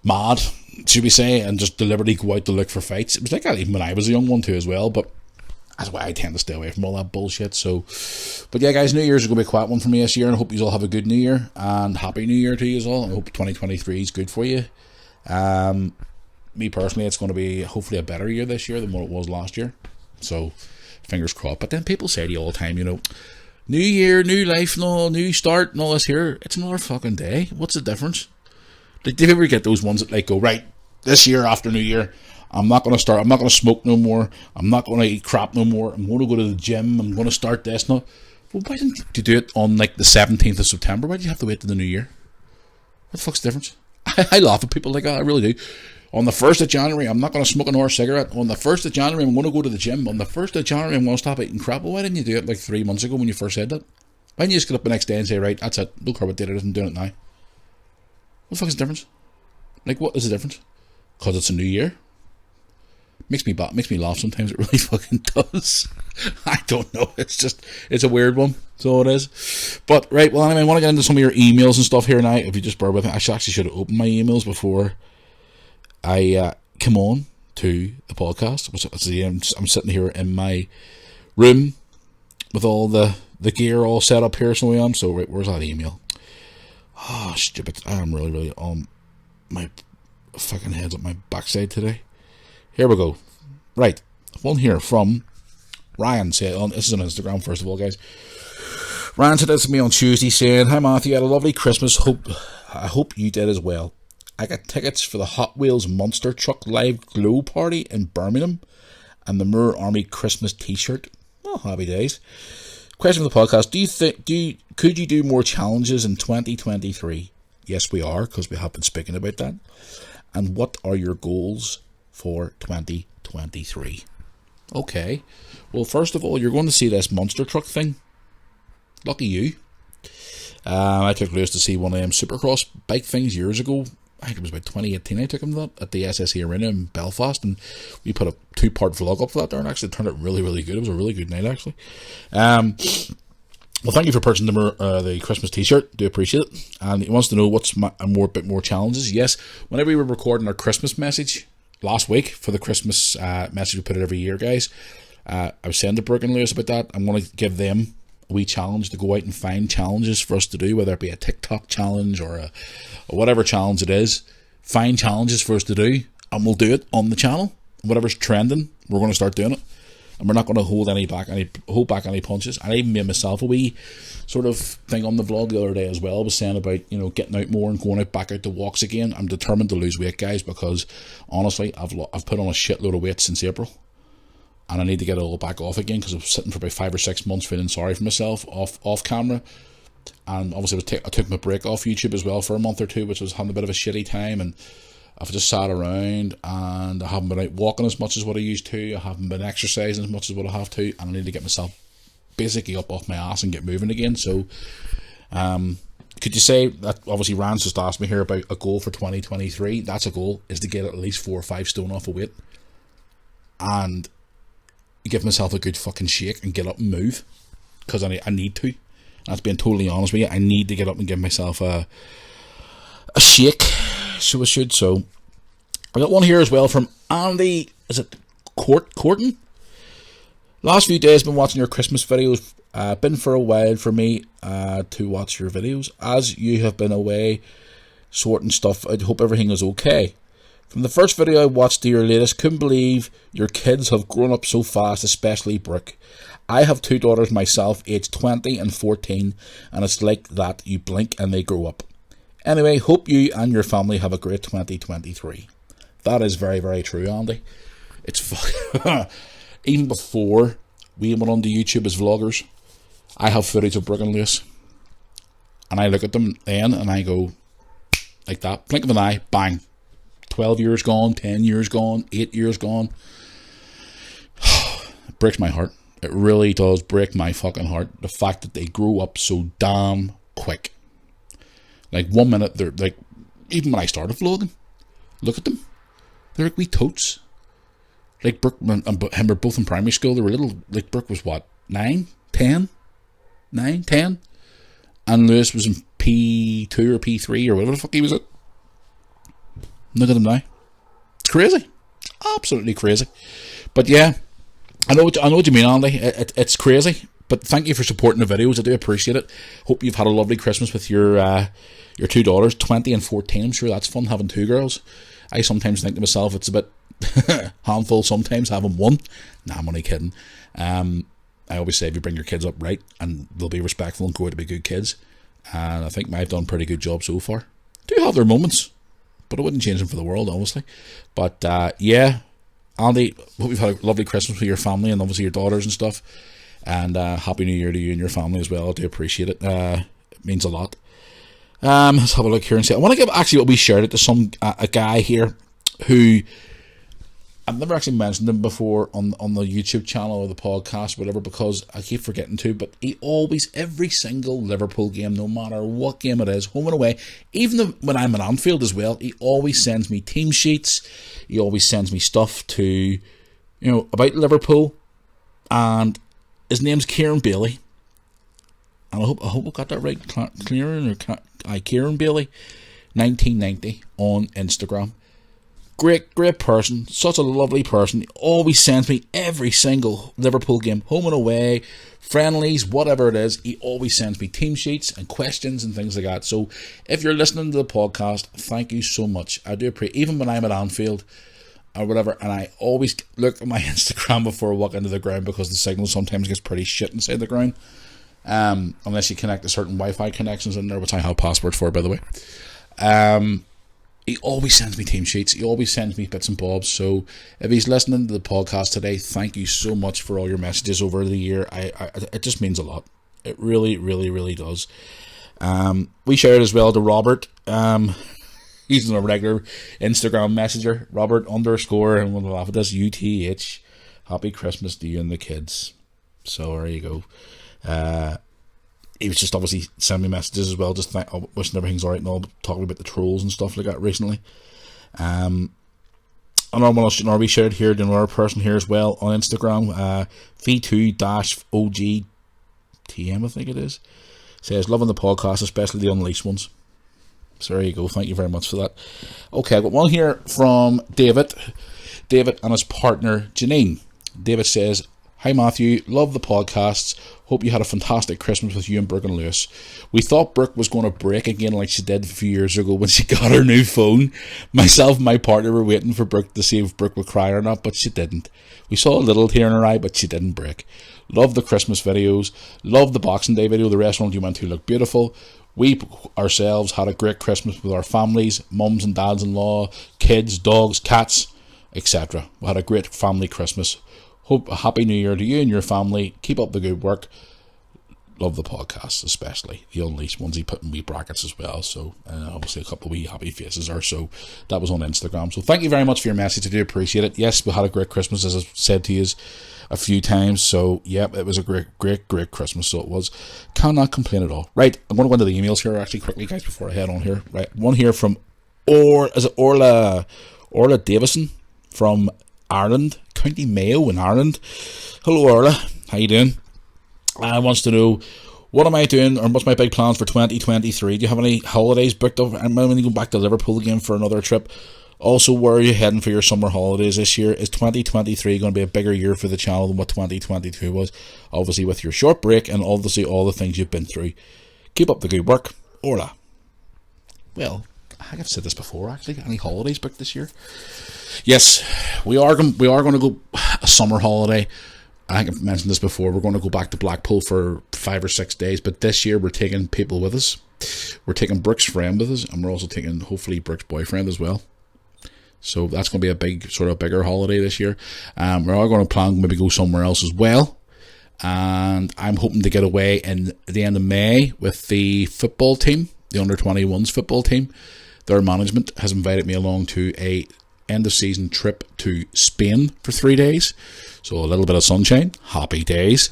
A: mad, should we say, and just deliberately go out to look for fights. It was like that even when I was a young one too as well, but that's why I tend to stay away from all that bullshit. So, but yeah, guys, New Year's is going to be a quiet one for me this year, and I hope you all have a good New Year, and Happy New Year to you as well. I hope 2023 is good for you. Me personally, it's going to be hopefully a better year this year than what it was last year, so fingers crossed. But then people say to you all the time, you know, new year, new life, no, new start and all this here. It's another fucking day. What's the difference? Like, do you ever get those ones that like go, right, this year after New Year, I'm not going to smoke no more, I'm not going to eat crap no more, I'm going to go to the gym, I'm going to start this. No, well, why didn't you do it on like the 17th of September? Why did you have to wait to the New Year? What the fuck's the difference? I laugh at people like that, I really do. On the 1st of January, I'm not going to smoke another cigarette. On the 1st of January, I'm going to go to the gym. On the 1st of January, I'm going to stop eating crap. Well, why didn't you do it like 3 months ago when you first said that? Why didn't you just get up the next day and say, right, that's it, no care what date it is, I'm doing it now? What the fuck is the difference? Like, what is the difference? Because it's a new year? Makes me laugh sometimes, it really fucking does. I don't know, it's a weird one, so it is. But, right, well, anyway, I want to get into some of your emails and stuff here now, if you just bear with me. I actually should have opened my emails before I come on to the podcast. I'm sitting here in my room with all the gear all set up here, so I am. So, right, where's that email? Oh, stupid. I am really on my fucking head's up my backside today. Here we go. Right, one here from Ryan. This is on Instagram, first of all, guys. Ryan said this to me on Tuesday, saying, "Hi Matthew, you had a lovely Christmas. I hope you did as well. I got tickets for the Hot Wheels Monster Truck Live Glow Party in Birmingham and the Moore Army Christmas T-shirt. Oh, happy days. Question for the podcast: could you do more challenges in 2023? Yes, we are, because we have been speaking about that. And what are your goals for 2023? Okay. Well, first of all, you're going to see this monster truck thing. Lucky you. I took Lewis to see one of them Supercross bike things years ago. I think it was about 2018 I took him to that at the SSE Arena in Belfast, and we put a 2-part vlog up for that there, and actually it turned out really, really good. It was a really good night, actually. Well, thank you for purchasing the Christmas t-shirt. Do appreciate it. And he wants to know what's a bit more challenges. Yes, whenever we were recording our Christmas message last week for the Christmas message we put it every year, guys, I was saying to Brooke and Lewis about that. I'm going to give them a wee challenge to go out and find challenges for us to do, whether it be a TikTok challenge or whatever challenge it is. Find challenges for us to do, and we'll do it on the channel. Whatever's trending, we're going to start doing it, and we're not going to hold back any punches. And I even made myself a wee sort of thing on the vlog the other day as well. I was saying about, you know, getting out more and going back out to walks again. I'm determined to lose weight, guys, because honestly, I've put on a shitload of weight since April. And I need to get it all back off again, because I was sitting for about 5 or 6 months feeling sorry for myself off camera. And obviously I took my break off YouTube as well for a month or two, which was having a bit of a shitty time. And I've just sat around, and I haven't been out walking as much as what I used to. I haven't been exercising as much as what I have to. And I need to get myself basically up off my ass and get moving again. So could you say that? Obviously Rand's just asked me here about a goal for 2023. That's a goal, is to get at least 4 or 5 stone off of weight. And give myself a good fucking shake and get up and move, because I need to. That's being totally honest with you. I need to get up and give myself a shake, so I should. So I got one here as well from Andy. Is it Corton? Last few days been watching your Christmas videos. Been for a while for me to watch your videos, as you have been away sorting stuff. I hope everything is okay. From the first video I watched to your latest, couldn't believe your kids have grown up so fast, especially Brooke. I have 2 daughters myself, aged 20 and 14, and it's like that, you blink and they grow up. Anyway, hope you and your family have a great 2023. That is very, very true, Andy. It's even before we went onto YouTube as vloggers, I have footage of Brooke and Lewis, and I look at them then and I go, like that, blink of an eye, bang. 12 years gone, 10 years gone, 8 years gone. It breaks my heart. It really does break my fucking heart. The fact that they grew up so damn quick. Like 1 minute, they're like, even when I started vlogging, look at them. They're like wee totes. Like Brooke and him were both in primary school. They were little, like Brooke was what, 9, 10? 9, 10? And Lewis was in P2 or P3 or whatever the fuck he was at. Look at them now. It's crazy. Absolutely crazy. But yeah, I know what you mean, Andy. It's crazy. But thank you for supporting the videos. I do appreciate it. Hope you've had a lovely Christmas with your 2 daughters, 20 and 14. I'm sure that's fun, having 2 girls. I sometimes think to myself it's a bit handful sometimes having 1. Nah, I'm only kidding. I always say if you bring your kids up right, and they'll be respectful and grow out to be good kids. And I think I've done a pretty good job so far. Do have their moments, but I wouldn't change them for the world, obviously. But yeah, Andy, hope you've had a lovely Christmas with your family and obviously your daughters and stuff. And Happy New Year to you and your family as well. I do appreciate it. It means a lot. Let's have a look here and see. I want to give actually what we shared it to a guy here who I've never actually mentioned him before on the YouTube channel or the podcast or whatever, because I keep forgetting to, but he always, every single Liverpool game, no matter what game it is, home and away, even when I'm at Anfield as well, he always sends me team sheets, he always sends me stuff to, you know, about Liverpool, and his name's Kieran Bailey, and I hope I got that right, Kieran Bailey, 1990 on Instagram. Great person, such a lovely person. He always sends me every single Liverpool game, home and away, friendlies, whatever it is. He always sends me team sheets and questions and things like that. So if you're listening to the podcast, thank you so much. I do appreciate, even when I'm at Anfield or whatever, and I always look at my Instagram before I walk into the ground, because the signal sometimes gets pretty shit inside the ground, unless you connect to certain Wi-Fi connections in there, which I have passwords for, by the way. He always sends me team sheets. He always sends me bits and bobs. So if he's listening to the podcast today, thank you so much for all your messages over the year. It just means a lot. It really, really, really does. We shared as well to Robert. He's a regular Instagram messenger. Robert _ and we'll laugh at this, UTH. Happy Christmas to you and the kids. So there you go. He was just obviously sending me messages as well, just wishing everything's alright and all, talking about the trolls and stuff like that recently. Another one I'll be shared here to another person here as well on Instagram, V2-OGTM, I think it is, says, loving the podcast, especially the unleashed ones. So there you go, thank you very much for that. Okay, I've got one here from David and his partner Janine. David says, hi Matthew, love the podcasts. Hope you had a fantastic Christmas with you and Brooke and Lewis. We thought Brooke was going to break again like she did a few years ago when she got her new phone. Myself and my partner were waiting for Brooke to see if Brooke would cry or not, but she didn't. We saw a little tear in her eye, but she didn't break. Love the Christmas videos. Love the Boxing Day video. The restaurant you went to looked beautiful. We ourselves had a great Christmas with our families, mums and dads-in-law, kids, dogs, cats, etc. We had a great family Christmas. Hope a happy new year to you and your family. Keep up the good work. Love the podcast, especially the unleashed ones. He put in wee brackets as well, so obviously a couple of wee happy faces there. So that was on Instagram. So thank you very much for your message. I do appreciate it. Yes, we had a great Christmas, as I've said to you a few times. So yeah, it was a great Christmas. So it was. Cannot complain at all. Right, I'm going to go into the emails here actually quickly, guys, before I head on here. Right, one here from Orla Davison from Ireland, County Mayo in Ireland. Hello Orla, how you doing? Wants to know, what am I doing, or what's my big plans for 2023? Do you have any holidays booked up? I'm going to go back to Liverpool again for another trip. Also, where are you heading for your summer holidays this year? Is 2023 going to be a bigger year for the channel than what 2022 was? Obviously with your short break and obviously all the things you've been through. Keep up the good work. Orla. Well, I think I've said this before actually. Any holidays booked this year? Yes, we are going to go a summer holiday. I think I've mentioned this before. We're going to go back to Blackpool for 5 or 6 days, but this year we're taking people with us. We're taking Brooke's friend with us, and we're also taking hopefully Brooke's boyfriend as well. So that's going to be a bigger holiday this year. We are going to plan maybe go somewhere else as well, and I'm hoping to get away in the end of May with the football team, the under-21s football team. Their management has invited me along to a end of season trip to Spain for 3 days. So a little bit of sunshine, happy days.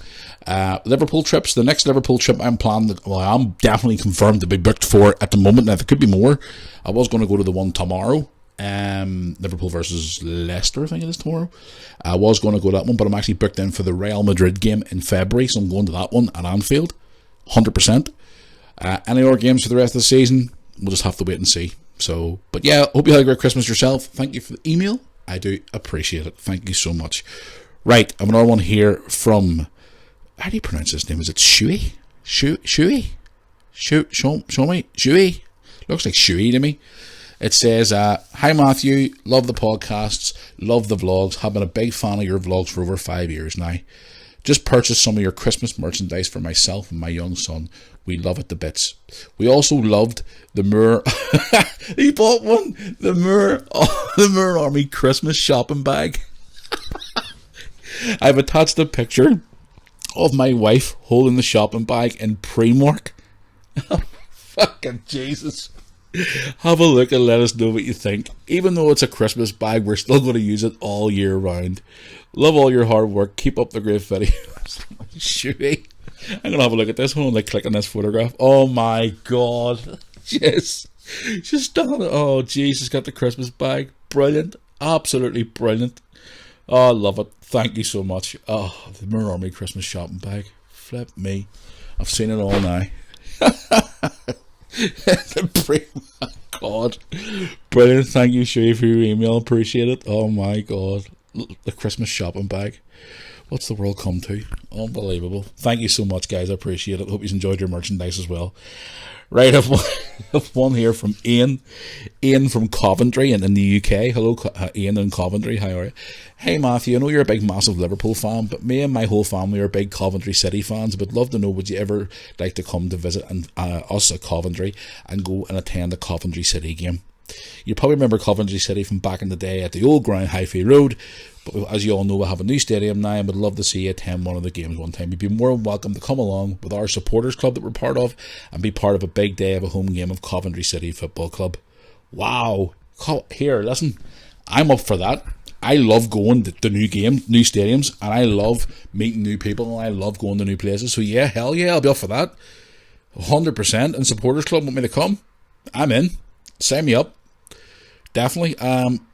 A: Liverpool trips, the next Liverpool trip I'm planning, I'm definitely confirmed to be booked for at the moment. Now there could be more. I was going to go to the one tomorrow, Liverpool versus Leicester, I think it is tomorrow. I was going to go to that one, but I'm actually booked in for the Real Madrid game in February, so I'm going to that one at Anfield, 100%. Any other games for the rest of the season, we'll just have to wait and see. So, but yeah, hope you had a great Christmas yourself. Thank you for the email. I do appreciate it. Thank you so much. Right, I have another one here from, how do you pronounce his name? Is it Shuey? Shuey? Show me? Shuey? Looks like Shuey to me. It says, hi Matthew, love the podcasts, love the vlogs, have been a big fan of your vlogs for over 5 years now. Just purchased some of your Christmas merchandise for myself and my young son. We love it to bits. We also loved the Moore. He bought one. The Moore Army Christmas shopping bag. I've attached a picture of my wife holding the shopping bag in Primark. Fucking Jesus. Have a look and let us know what you think. Even though it's a Christmas bag, we're still going to use it all year round. Love all your hard work. Keep up the great videos. Shuey. I'm going to have a look at this. Hold on, like, click on this photograph. Oh my God. Yes. She's done it. Oh, jeez. She's got the Christmas bag. Brilliant. Absolutely brilliant. Oh, I love it. Thank you so much. Oh, the Moore Army Christmas shopping bag. Flip me. I've seen it all now. God. Brilliant. Thank you, Shay, for your email. Appreciate it. Oh my God. The Christmas shopping bag. What's the world come to? Unbelievable. Thank you so much, guys. I appreciate it. Hope you enjoyed your merchandise as well. Right, I've one here from Ian. Ian from Coventry in the UK. Hello, Ian in Coventry. How are you? Hey, Matthew, I know you're a big, massive Liverpool fan, but me and my whole family are big Coventry City fans. Would love to know, would you ever like to come to visit us at Coventry and go and attend a Coventry City game? You probably remember Coventry City from back in the day at the old ground, Highfield Road. But as you all know, we have a new stadium now, and would love to see you attend one of the games one time. You'd be more than welcome to come along with our supporters club that we're part of and be part of a big day of a home game of Coventry City Football Club. Wow. Here, listen, I'm up for that. I love going to new stadiums, and I love meeting new people, and I love going to new places. So yeah, hell yeah, I'll be up for that. 100%. And supporters club want me to come? I'm in. Sign me up. Definitely.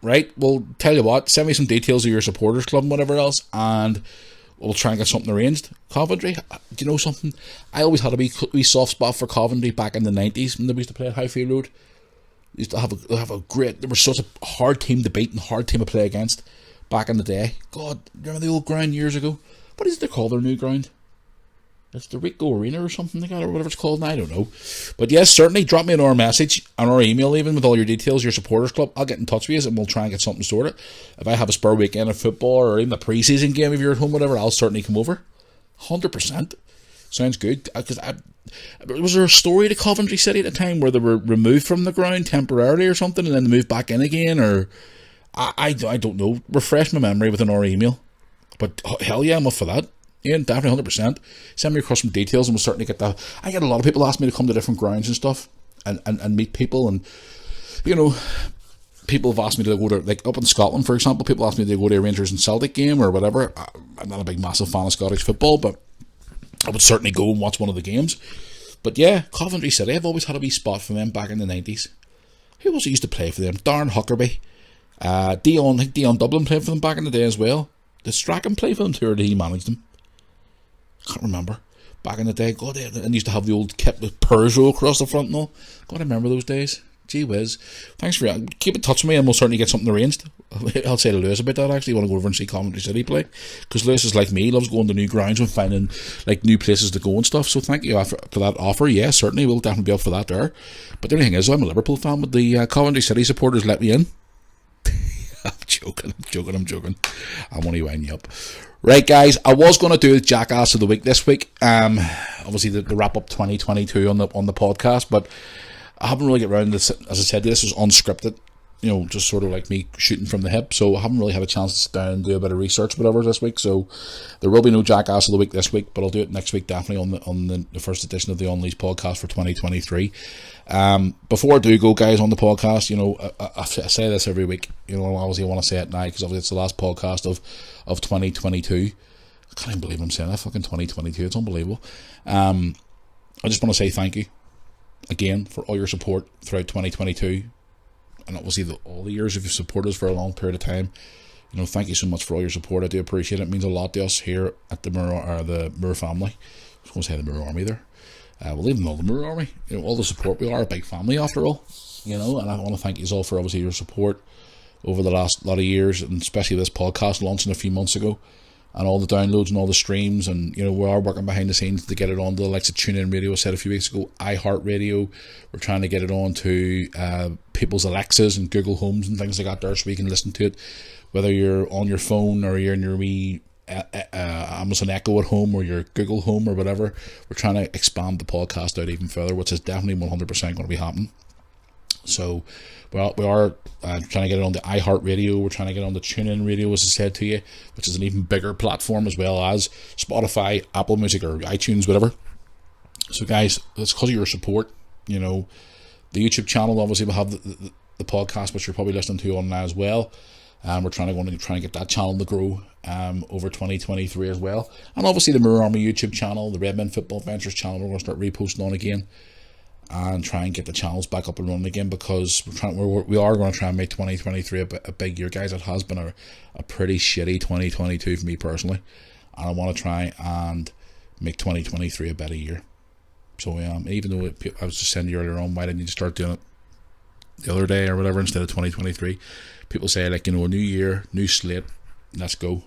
A: Right, well, tell you what, send me some details of your supporters club and whatever else, and we'll try and get something arranged. Coventry, do you know something? I always had a wee soft spot for Coventry back in the 90s when they used to play at Highfield Road. They used to have a great, they were such a hard team to beat and hard team to play against back in the day. God, remember the old ground years ago? What is they call their new ground? It's the Rico Arena or something like that, or whatever it's called now, I don't know. But yes, certainly drop me an our message, on our email even, with all your details, your supporters club. I'll get in touch with you and we'll try and get something sorted. If I have a spur weekend of football or even a pre-season game if you're at home, whatever, I'll certainly come over. 100%. Sounds good. Because was there a story to Coventry City at the time where they were removed from the ground temporarily or something and then they moved back in again? Or I don't know. Refresh my memory with an our email. But hell yeah, I'm up for that. Yeah, definitely 100%. Send me across some details and we'll certainly get that. I get a lot of people ask me to come to different grounds and stuff and meet people, and you know, people have asked me to go to, like up in Scotland for example, people ask me to go to a Rangers and Celtic game or whatever. I'm not a big massive fan of Scottish football, but I would certainly go and watch one of the games. But yeah, Coventry City, I've always had a wee spot for them back in the 90s. Who was it used to play for them? Darren Huckerby. Dion Dublin played for them back in the day as well. Did Strachan play for them too, or did he manage them? Can't remember. Back in the day, God, and used to have the old kit with Peugeot across the front and all. God, I remember those days. Gee whiz. Thanks for that. Keep in touch with me and we'll certainly get something arranged. I'll say to Lewis about that actually. I want to go over and see Coventry City play. Because Lewis is like me, he loves going to new grounds and finding like new places to go and stuff. So thank you for that offer. Yeah, certainly. We'll definitely be up for that there. But the only thing is, I'm a Liverpool fan, but the Coventry City supporters let me in. I'm joking. I'm only winding you up. Right, guys, I was going to do a Jackass of the Week this week. Obviously, the wrap up 2022 on the podcast, but I haven't really get around to this. As I said, this was unscripted, you know, just sort of like me shooting from the hip. So I haven't really had a chance to sit down and do a bit of research, whatever, this week. So there will be no Jackass of the Week this week, but I'll do it next week, definitely on the first edition of the Unleashed podcast for 2023. Before I do go, guys, on the podcast, you know, I say this every week. You know, obviously I want to say it now because obviously it's the last podcast of 2022. I can't even believe I'm saying that. Fucking 2022. It's unbelievable. I just want to say thank you again for all your support throughout 2022, and obviously all the years of your support us for a long period of time. You know, thank you so much for all your support. I do appreciate it. It means a lot to us here at the Moore family. I was going to say the Moore Army there. We'll even know the Moore Army. You know, all the support. We are a big family after all. You know, and I want to thank you all for obviously your support over the last lot of years, and especially this podcast launching a few months ago, and all the downloads and all the streams. And you know, we are working behind the scenes to get it on to the likes of TuneIn Radio. I said a few weeks ago, iHeartRadio. We're trying to get it on to people's Alexas and Google Homes and things like that there, so we can listen to it, whether you're on your phone or you're in your wee Amazon Echo at home or your Google Home or whatever. We're trying to expand the podcast out even further, which is definitely 100% going to be happening. So we are trying to get it on the iHeartRadio. We're trying to get on the TuneIn Radio, as I said to you, which is an even bigger platform, as well as Spotify, Apple Music, or iTunes, whatever. So guys, it's because of your support. You know, the YouTube channel obviously will have the podcast, which you're probably listening to on now as well. We're trying to get that channel to grow over 2023 as well. And obviously the Moore Army YouTube channel, the Redmen Football Ventures channel, we're going to start reposting on again and try and get the channels back up and running again, because we are going to try and make 2023 a big year, guys. It has been a pretty shitty 2022 for me personally, and I want to try and make 2023 a better year. So even though I was just saying earlier on, why didn't you start doing it the other day or whatever instead of 2023? People say, like, a new year, new slate, let's go.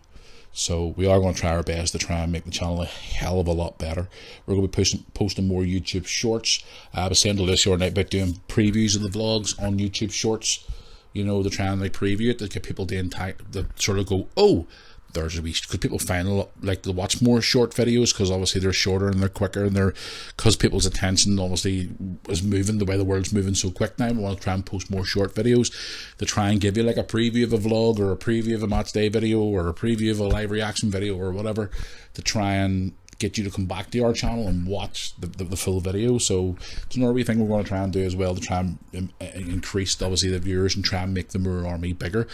A: So we are going to try our best to try and make the channel a hell of a lot better. We're going to be posting more YouTube shorts. I was saying to Lucy the other night about doing previews of the vlogs on YouTube shorts. To try and like preview it, to get people to sort of go, oh, there's a wee, because people find like to watch more short videos, because obviously they're shorter and they're quicker, and because people's attention obviously is moving the way the world's moving so quick now. We want to try and post more short videos to try and give you like a preview of a vlog, or a preview of a match day video, or a preview of a live reaction video, or whatever, to try and get you to come back to our channel and watch the full video. So it's another wee thing we're going to try and do as well, to try and increase obviously the viewers and try and make the Mirror Army bigger.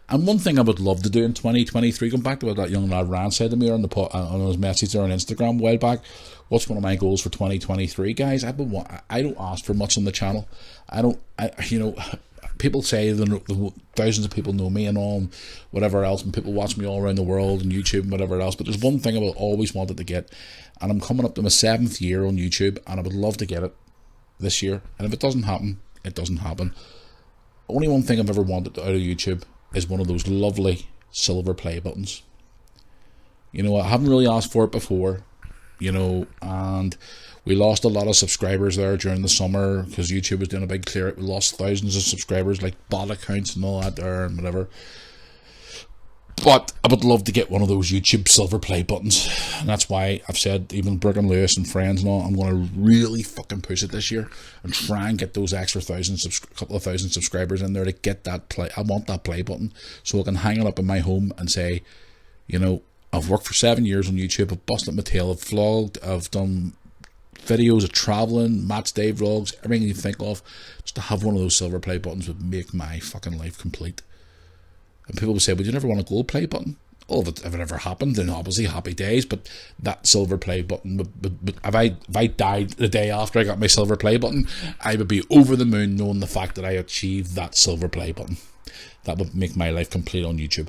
A: And one thing I would love to do in 2023, going back to what that young lad Rand said to me on his message there on Instagram a while back, what's one of my goals for 2023, guys? I don't ask for much on the channel. People say the thousands of people know me and all, and whatever else, and people watch me all around the world and YouTube and whatever else, but there's one thing I've always wanted to get, and I'm coming up to my 7th year on YouTube, and I would love to get it this year. And if it doesn't happen, it doesn't happen. Only one thing I've ever wanted out of YouTube is one of those lovely silver play buttons. I haven't really asked for it before, and we lost a lot of subscribers there during the summer because YouTube was doing a big clear out. We lost thousands of subscribers, like bot accounts and all that there and whatever. But I would love to get one of those YouTube silver play buttons, and that's why I've said, even Brooke and Lewis and friends and all, I'm going to really fucking push it this year and try and get those extra couple of thousand subscribers in there to get that play. I want that play button so I can hang it up in my home and say, I've worked for 7 years on YouTube, I've busted my tail, I've vlogged, I've done videos of traveling, match day vlogs, everything you think of. Just to have one of those silver play buttons would make my fucking life complete. And people would say, would you never want a gold play button? Oh, if it ever happened, then obviously happy days, but that silver play button would if I died the day after I got my silver play button, I would be over the moon knowing the fact that I achieved that silver play button. That would make my life complete on YouTube.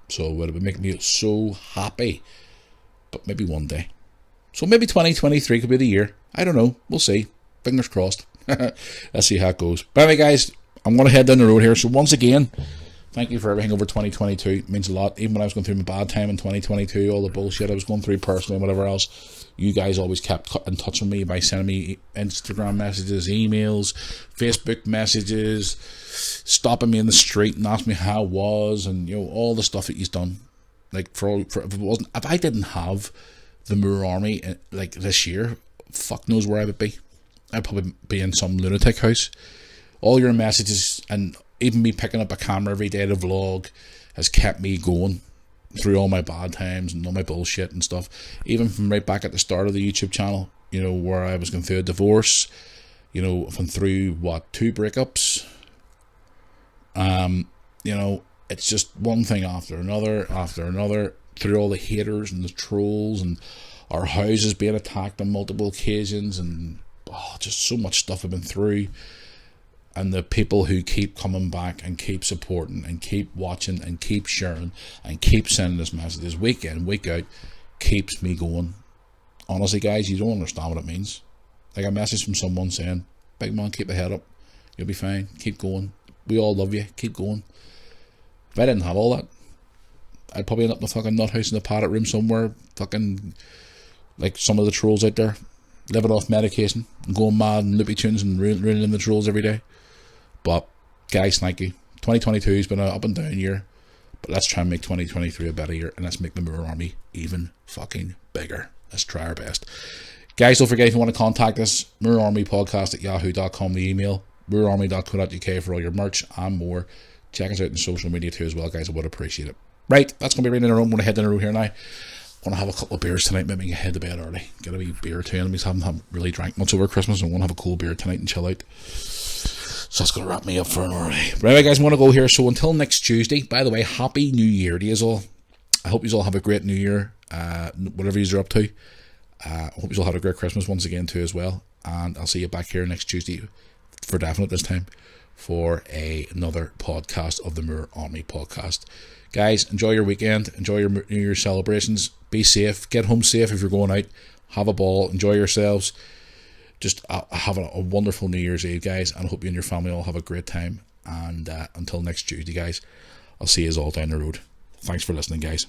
A: So it would make me so happy. But maybe one day. So maybe 2023 could be the year. I don't know. We'll see. Fingers crossed. Let's see how it goes. But anyway, guys, I'm going to head down the road here. So once again, thank you for everything over 2022. It means a lot. Even when I was going through my bad time in 2022, all the bullshit I was going through personally and whatever else, you guys always kept in touch with me by sending me Instagram messages, emails, Facebook messages, stopping me in the street and asking me how it was, and all the stuff that he's done. Like if I didn't have the Mirror Army like this year, fuck knows where I would be. I'd probably be in some lunatic house. All your messages and even me picking up a camera every day to vlog has kept me going through all my bad times and all my bullshit and stuff. Even from right back at the start of the YouTube channel, where I was going through a divorce, from through 2 breakups. It's just one thing after another, through all the haters and the trolls and our houses being attacked on multiple occasions, and just so much stuff I've been through. And the people who keep coming back and keep supporting and keep watching and keep sharing and keep sending us messages week in, week out, keeps me going. Honestly, guys, you don't understand what it means. Like a message from someone saying, big man, keep the head up. You'll be fine. Keep going. We all love you. Keep going. If I didn't have all that, I'd probably end up in a fucking nut house in a padded room somewhere, fucking like some of the trolls out there, living off medication and going mad and loopy tunes and ruining the trolls every day. But guys, thank you. 2022 has been an up and down year, but let's try and make 2023 a better year, and let's make the Mirror Army even fucking bigger. Let's try our best. Guys, don't forget, if you want to contact us, mirrorarmypodcast@yahoo.com, the email, mirrorarmy.co.uk for all your merch and more. Check us out on social media too as well, guys. I would appreciate it. Right, that's going to be right in the room. I'm going to head down the road here now. I want to have a couple of beers tonight, maybe head to bed early. Get a wee beer too. Enemies haven't really drank much over Christmas, and I want to have a cool beer tonight and chill out. So that's going to wrap me up for an hour. But anyway, guys, I'm going to go here. So until next Tuesday, by the way, Happy New Year to you all. I hope you all have a great New Year, whatever you're up to. I hope you all have a great Christmas once again too as well. And I'll see you back here next Tuesday, for definite this time, for another podcast of the Mirror Army podcast. Guys, enjoy your weekend. Enjoy your New Year celebrations. Be safe. Get home safe if you're going out. Have a ball. Enjoy yourselves. just have a wonderful New Year's Eve, guys, and I hope you and your family all have a great time. And until next Tuesday, guys, I'll see you all down the road. Thanks for listening, guys.